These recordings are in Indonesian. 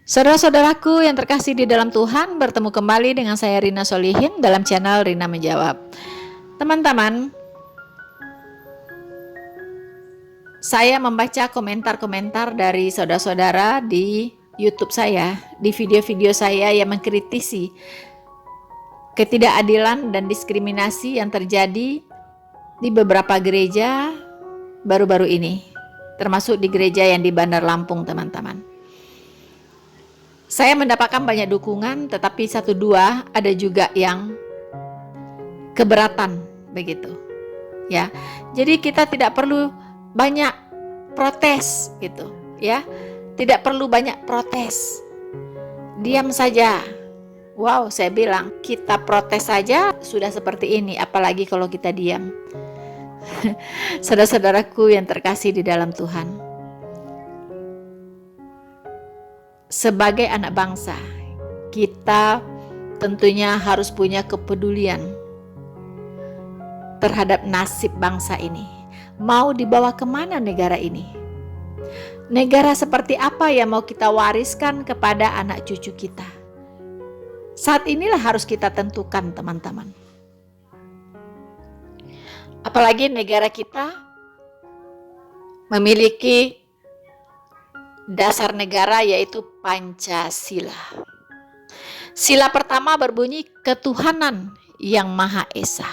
Saudara-saudaraku yang terkasih di dalam Tuhan, bertemu kembali dengan saya Rina Solihin dalam channel Rina Menjawab. Teman-teman, saya membaca komentar-komentar dari saudara-saudara di YouTube saya, di video-video saya yang mengkritisi ketidakadilan dan diskriminasi yang terjadi di beberapa gereja baru-baru ini, termasuk di gereja yang di Bandar Lampung, teman-teman. Saya mendapatkan banyak dukungan, tetapi satu dua ada juga yang keberatan begitu. Ya. Jadi kita tidak perlu banyak protes gitu, ya. Tidak perlu banyak protes. Diam saja. Wow, saya bilang, kita protes saja sudah seperti ini, apalagi kalau kita diam. Saudara-saudaraku yang terkasih di dalam Tuhan. Sebagai anak bangsa, kita tentunya harus punya kepedulian terhadap nasib bangsa ini. Mau dibawa kemana negara ini? Negara seperti apa yang mau kita wariskan kepada anak cucu kita? Saat inilah harus kita tentukan, teman-teman. Apalagi negara kita memiliki dasar negara, yaitu Pancasila. Sila pertama berbunyi ketuhanan yang Maha Esa.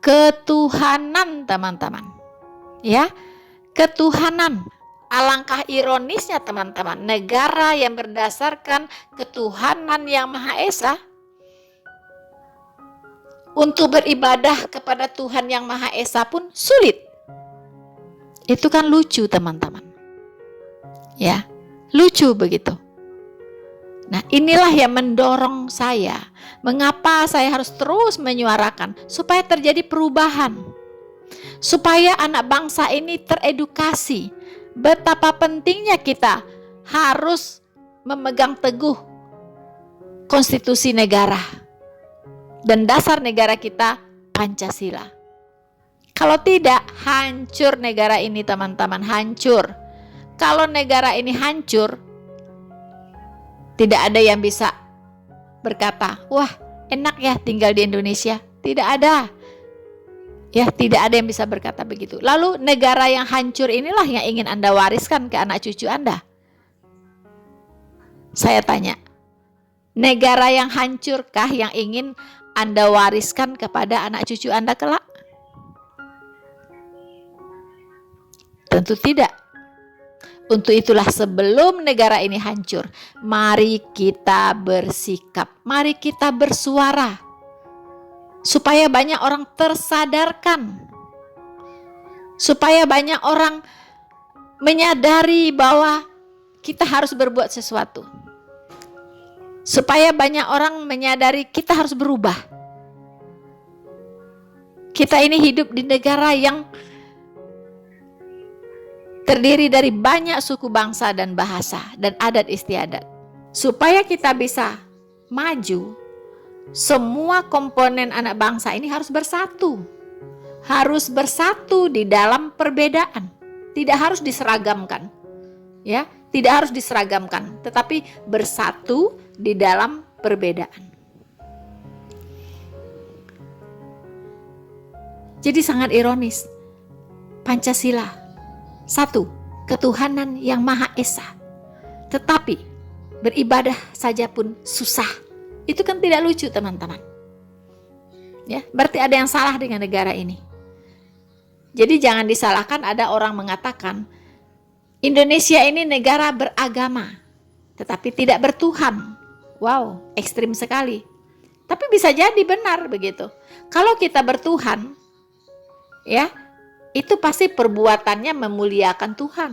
Ketuhanan, teman-teman. Ya, ketuhanan. Alangkah ironisnya, teman-teman, negara yang berdasarkan ketuhanan yang Maha Esa, untuk beribadah kepada Tuhan yang Maha Esa pun sulit. Itu kan lucu, teman-teman. Ya, lucu begitu. Nah, inilah yang mendorong saya. Mengapa saya harus terus menyuarakan supaya terjadi perubahan, supaya anak bangsa ini teredukasi betapa pentingnya kita harus memegang teguh konstitusi negara dan dasar negara kita, Pancasila. Kalau tidak, hancur negara ini, teman-teman, hancur. Kalau negara ini hancur, tidak ada yang bisa berkata, wah enak ya tinggal di Indonesia. Tidak ada. Ya, tidak ada yang bisa berkata begitu. Lalu negara yang hancur inilah yang ingin Anda wariskan ke anak cucu Anda. Saya tanya, negara yang hancurkah yang ingin Anda wariskan kepada anak cucu Anda kelak? Tentu tidak. Untuk itulah sebelum negara ini hancur, mari kita bersikap, mari kita bersuara, supaya banyak orang tersadarkan, supaya banyak orang menyadari bahwa kita harus berbuat sesuatu, supaya banyak orang menyadari kita harus berubah. Kita ini hidup di negara yang terdiri dari banyak suku bangsa dan bahasa dan adat istiadat. Supaya kita bisa maju, semua komponen anak bangsa ini harus bersatu. Harus bersatu di dalam perbedaan. Tidak harus diseragamkan. Ya, tidak harus diseragamkan, tetapi bersatu di dalam perbedaan. Jadi sangat ironis. Pancasila, satu, ketuhanan yang Maha Esa. Tetapi beribadah saja pun susah. Itu kan tidak lucu, teman-teman. Ya, berarti ada yang salah dengan negara ini. Jadi jangan disalahkan ada orang mengatakan Indonesia ini negara beragama, tetapi tidak bertuhan. Wow, ekstrim sekali. Tapi bisa jadi benar begitu. Kalau kita bertuhan, ya, itu pasti perbuatannya memuliakan Tuhan.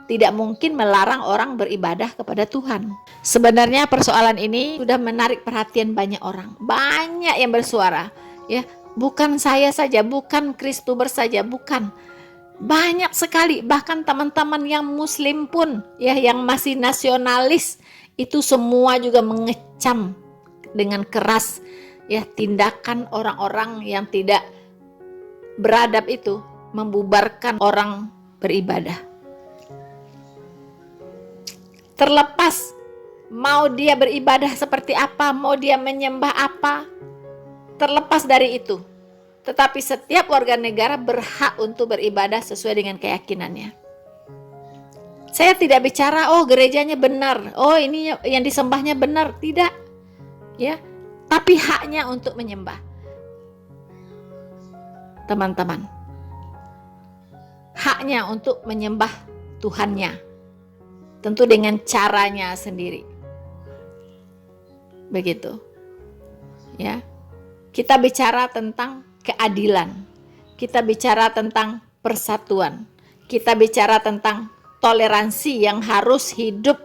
Tidak mungkin melarang orang beribadah kepada Tuhan. Sebenarnya persoalan ini sudah menarik perhatian banyak orang. Banyak yang bersuara. Ya, bukan saya saja, bukan Kristober saja, bukan. Banyak sekali, bahkan teman-teman yang Muslim pun, ya, yang masih nasionalis, itu semua juga mengecam dengan keras, ya, tindakan orang-orang yang tidak beradab itu, membubarkan orang beribadah. Terlepas Mau dia beribadah seperti apa, mau dia menyembah apa, terlepas dari itu. Tetapi setiap warga negara berhak untuk beribadah sesuai dengan keyakinannya. Saya tidak bicara, oh gerejanya benar, oh ini yang disembahnya benar, tidak. Ya, tapi haknya untuk menyembah. Teman-teman, haknya untuk menyembah Tuhannya, tentu dengan caranya sendiri. Begitu. Ya. Kita bicara tentang keadilan. Kita bicara tentang persatuan. Kita bicara tentang toleransi yang harus hidup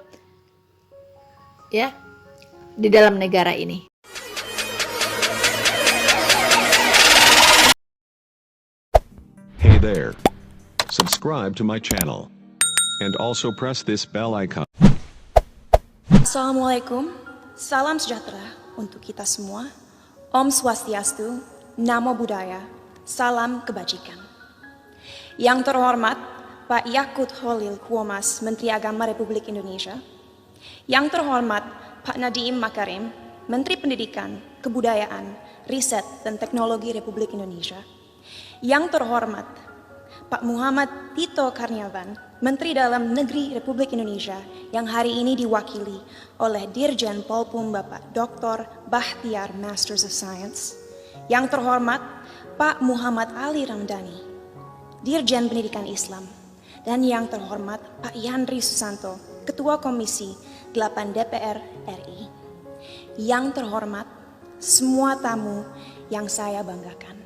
ya di dalam negara ini. Hey there. Subscribe to my channel. And also press this bell icon. Assalamualaikum, salam sejahtera untuk kita semua. Om Swastiastu, Namo Buddhaya, salam kebajikan. Yang terhormat Pak Yakut Holil Kuomas, Menteri Agama Republik Indonesia. Yang terhormat Pak Nadiem Makarim, Menteri Pendidikan, Kebudayaan, Riset dan Teknologi Republik Indonesia. Yang terhormat Pak Muhammad Tito Karnavian, Menteri Dalam Negeri Republik Indonesia yang hari ini diwakili oleh Dirjen Polpum Bapak Dr. Bahtiar Masters of Science. Yang terhormat Pak Muhammad Ali Ramdhani, Dirjen Pendidikan Islam. Dan yang terhormat Pak Yandri Susanto, Ketua Komisi 8 DPR RI. Yang terhormat semua tamu yang saya banggakan.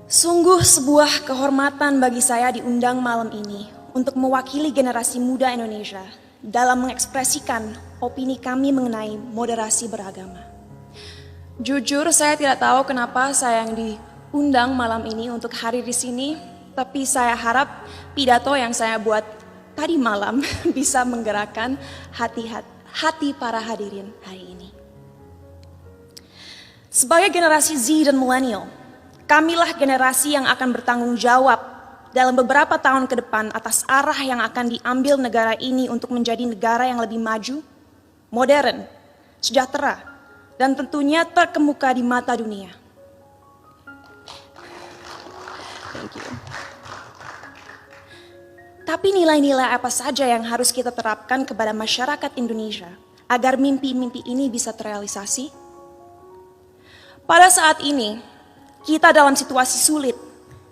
Sungguh sebuah kehormatan bagi saya diundang malam ini untuk mewakili generasi muda Indonesia dalam mengekspresikan opini kami mengenai moderasi beragama. Jujur saya tidak tahu kenapa saya yang diundang malam ini untuk hadir di sini, tapi saya harap pidato yang saya buat tadi malam bisa menggerakkan hati para hadirin hari ini. Sebagai generasi Z dan milenial, kamilah generasi yang akan bertanggung jawab dalam beberapa tahun ke depan atas arah yang akan diambil negara ini untuk menjadi negara yang lebih maju, modern, sejahtera, dan tentunya terkemuka di mata dunia. Thank you. Tapi nilai-nilai apa saja yang harus kita terapkan kepada masyarakat Indonesia agar mimpi-mimpi ini bisa terrealisasi? Pada saat ini, kita dalam situasi sulit,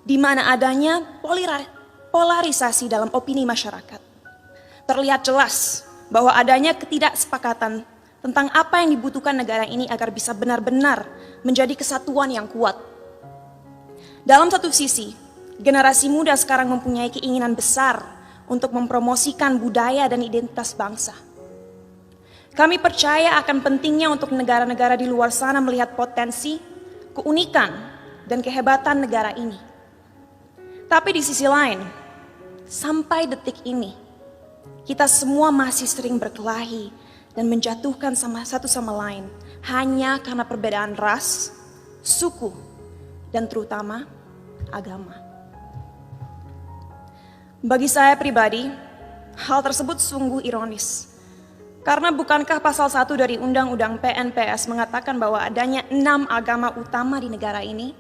di mana adanya polarisasi dalam opini masyarakat. Terlihat jelas bahwa adanya ketidaksepakatan tentang apa yang dibutuhkan negara ini agar bisa benar-benar menjadi kesatuan yang kuat. Dalam satu sisi, generasi muda sekarang mempunyai keinginan besar untuk mempromosikan budaya dan identitas bangsa. Kami percaya akan pentingnya untuk negara-negara di luar sana melihat potensi, keunikan, dan kehebatan negara ini. Tapi di sisi lain, sampai detik ini, kita semua masih sering berkelahi dan menjatuhkan satu sama lain hanya karena perbedaan ras, suku, dan terutama agama. Bagi saya pribadi, hal tersebut sungguh ironis. Karena bukankah pasal 1 dari Undang-Undang PNPS mengatakan bahwa adanya 6 agama utama di negara ini?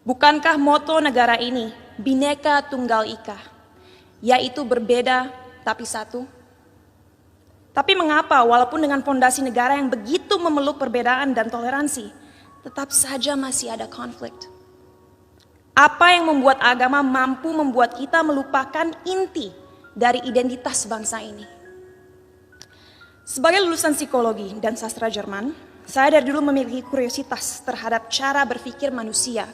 Bukankah moto negara ini Bhinneka Tunggal Ika, yaitu berbeda tapi satu? Tapi mengapa walaupun dengan fondasi negara yang begitu memeluk perbedaan dan toleransi, tetap saja masih ada konflik? Apa yang membuat agama mampu membuat kita melupakan inti dari identitas bangsa ini? Sebagai lulusan psikologi dan sastra Jerman, saya dari dulu memiliki kuriositas terhadap cara berpikir manusia.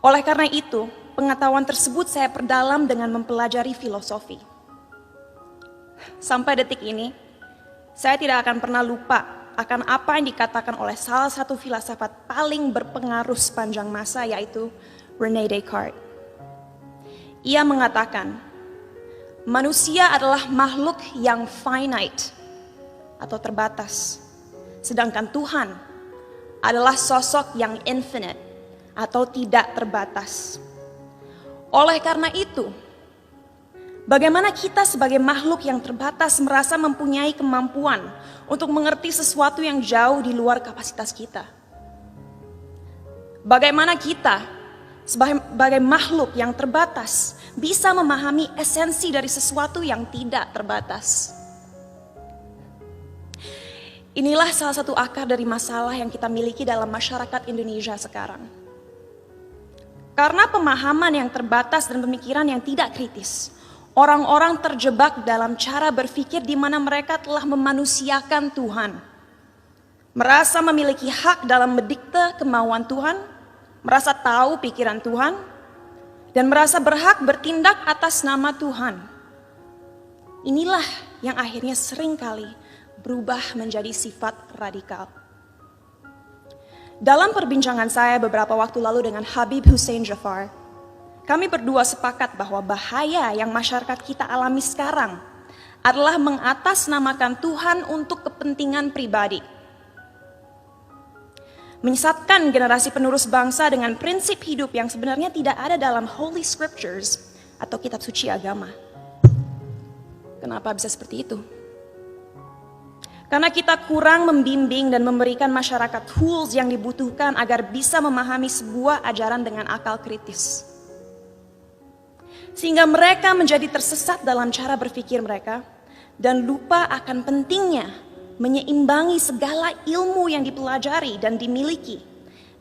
Oleh karena itu, pengetahuan tersebut saya perdalam dengan mempelajari filosofi. Sampai detik ini, saya tidak akan pernah lupa akan apa yang dikatakan oleh salah satu filsafat paling berpengaruh sepanjang masa, yaitu René Descartes. Ia mengatakan, manusia adalah makhluk yang finite atau terbatas, sedangkan Tuhan adalah sosok yang infinite atau tidak terbatas. Oleh karena itu, Bagaimana kita sebagai makhluk yang terbatas merasa mempunyai kemampuan untuk mengerti sesuatu yang jauh di luar kapasitas kita. Bagaimana kita sebagai makhluk yang terbatas bisa memahami esensi dari sesuatu yang tidak terbatas. Inilah salah satu akar dari masalah yang kita miliki dalam masyarakat Indonesia sekarang. Karena pemahaman yang terbatas dan pemikiran yang tidak kritis, orang-orang terjebak dalam cara berpikir di mana mereka telah memanusiakan Tuhan. Merasa memiliki hak dalam mendikte kemauan Tuhan, merasa tahu pikiran Tuhan, dan merasa berhak bertindak atas nama Tuhan. Inilah yang akhirnya seringkali berubah menjadi sifat radikal. Dalam perbincangan saya beberapa waktu lalu dengan Habib Hussein Jafar, kami berdua sepakat bahwa bahaya yang masyarakat kita alami sekarang adalah mengatasnamakan Tuhan untuk kepentingan pribadi. Menyesatkan generasi penerus bangsa dengan prinsip hidup yang sebenarnya tidak ada dalam Holy Scriptures atau kitab suci agama. Kenapa bisa seperti itu? Karena kita kurang membimbing dan memberikan masyarakat tools yang dibutuhkan agar bisa memahami sebuah ajaran dengan akal kritis. Sehingga mereka menjadi tersesat dalam cara berpikir mereka dan lupa akan pentingnya menyeimbangi segala ilmu yang dipelajari dan dimiliki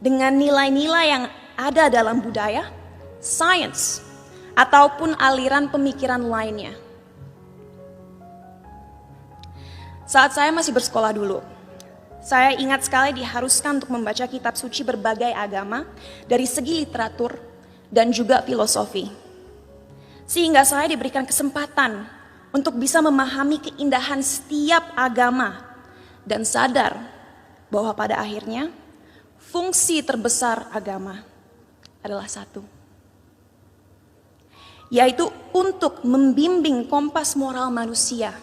dengan nilai-nilai yang ada dalam budaya, sains, ataupun aliran pemikiran lainnya. Saat saya masih bersekolah dulu, saya ingat sekali diharuskan untuk membaca kitab suci berbagai agama dari segi literatur dan juga filosofi. Sehingga saya diberikan kesempatan untuk bisa memahami keindahan setiap agama dan sadar bahwa pada akhirnya fungsi terbesar agama adalah satu, yaitu untuk membimbing kompas moral manusia.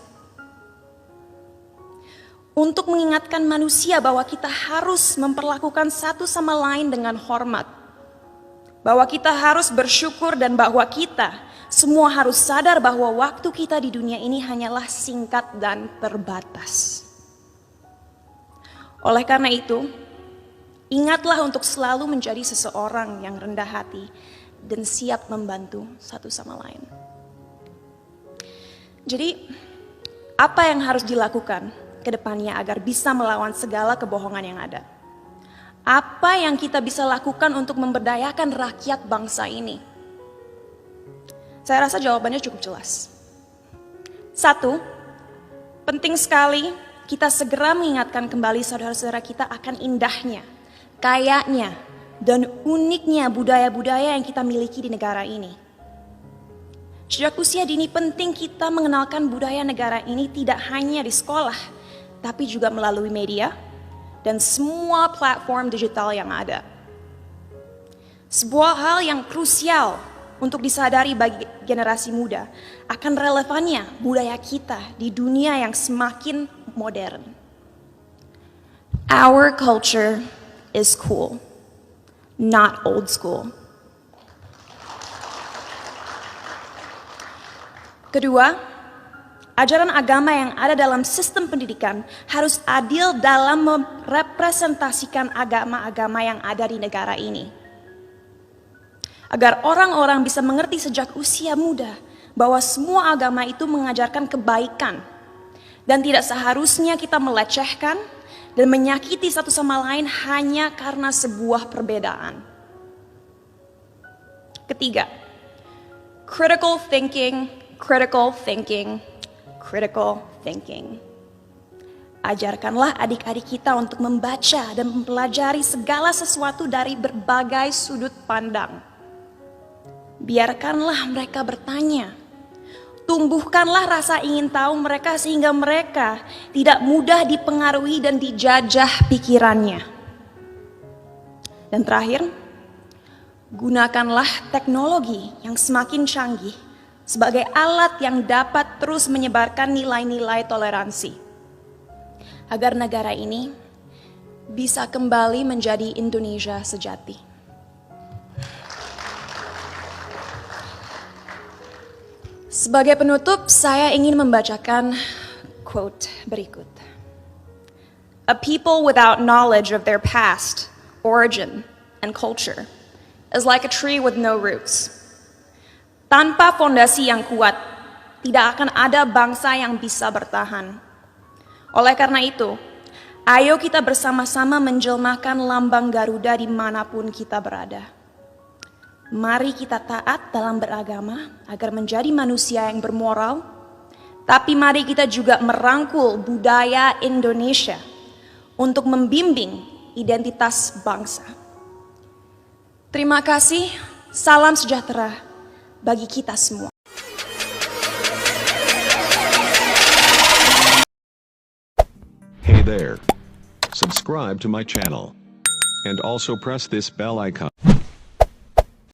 Untuk mengingatkan manusia bahwa kita harus memperlakukan satu sama lain dengan hormat. Bahwa kita harus bersyukur dan bahwa kita semua harus sadar bahwa waktu kita di dunia ini hanyalah singkat dan terbatas. Oleh karena itu, ingatlah untuk selalu menjadi seseorang yang rendah hati dan siap membantu satu sama lain. Jadi, apa yang harus dilakukan ke depannya agar bisa melawan segala kebohongan yang ada? Apa yang kita bisa lakukan untuk memberdayakan rakyat bangsa ini? Saya rasa jawabannya cukup jelas. 1, penting sekali kita segera mengingatkan kembali saudara-saudara kita akan indahnya, kayanya, dan uniknya budaya-budaya yang kita miliki di negara ini. Sejak usia dini penting kita mengenalkan budaya negara ini tidak hanya di sekolah, tapi juga melalui media dan semua platform digital yang ada. Sebuah hal yang krusial untuk disadari bagi generasi muda akan relevannya budaya kita di dunia yang semakin modern. Our culture is cool, not old school. Kedua, ajaran agama yang ada dalam sistem pendidikan harus adil dalam merepresentasikan agama-agama yang ada di negara ini. Agar orang-orang bisa mengerti sejak usia muda bahwa semua agama itu mengajarkan kebaikan. Dan tidak seharusnya kita melecehkan dan menyakiti satu sama lain hanya karena sebuah perbedaan. Ketiga, critical thinking, critical thinking. Critical thinking. Ajarkanlah adik-adik kita untuk membaca dan mempelajari segala sesuatu dari berbagai sudut pandang. Biarkanlah mereka bertanya. Tumbuhkanlah rasa ingin tahu mereka sehingga mereka tidak mudah dipengaruhi dan dijajah pikirannya. Dan terakhir, gunakanlah teknologi yang semakin canggih sebagai alat yang dapat terus menyebarkan nilai-nilai toleransi. Agar negara ini bisa kembali menjadi Indonesia sejati. Sebagai penutup, saya ingin membacakan quote berikut. A people without knowledge of their past, origin, and culture is like a tree with no roots. Tanpa fondasi yang kuat, tidak akan ada bangsa yang bisa bertahan. Oleh karena itu, ayo kita bersama-sama menjelmakan lambang Garuda dimanapun kita berada. Mari kita taat dalam beragama agar menjadi manusia yang bermoral, tapi mari kita juga merangkul budaya Indonesia untuk membimbing identitas bangsa. Terima kasih, salam sejahtera bagi kita semua. Hey there. Subscribe to my channel. And also press this bell icon.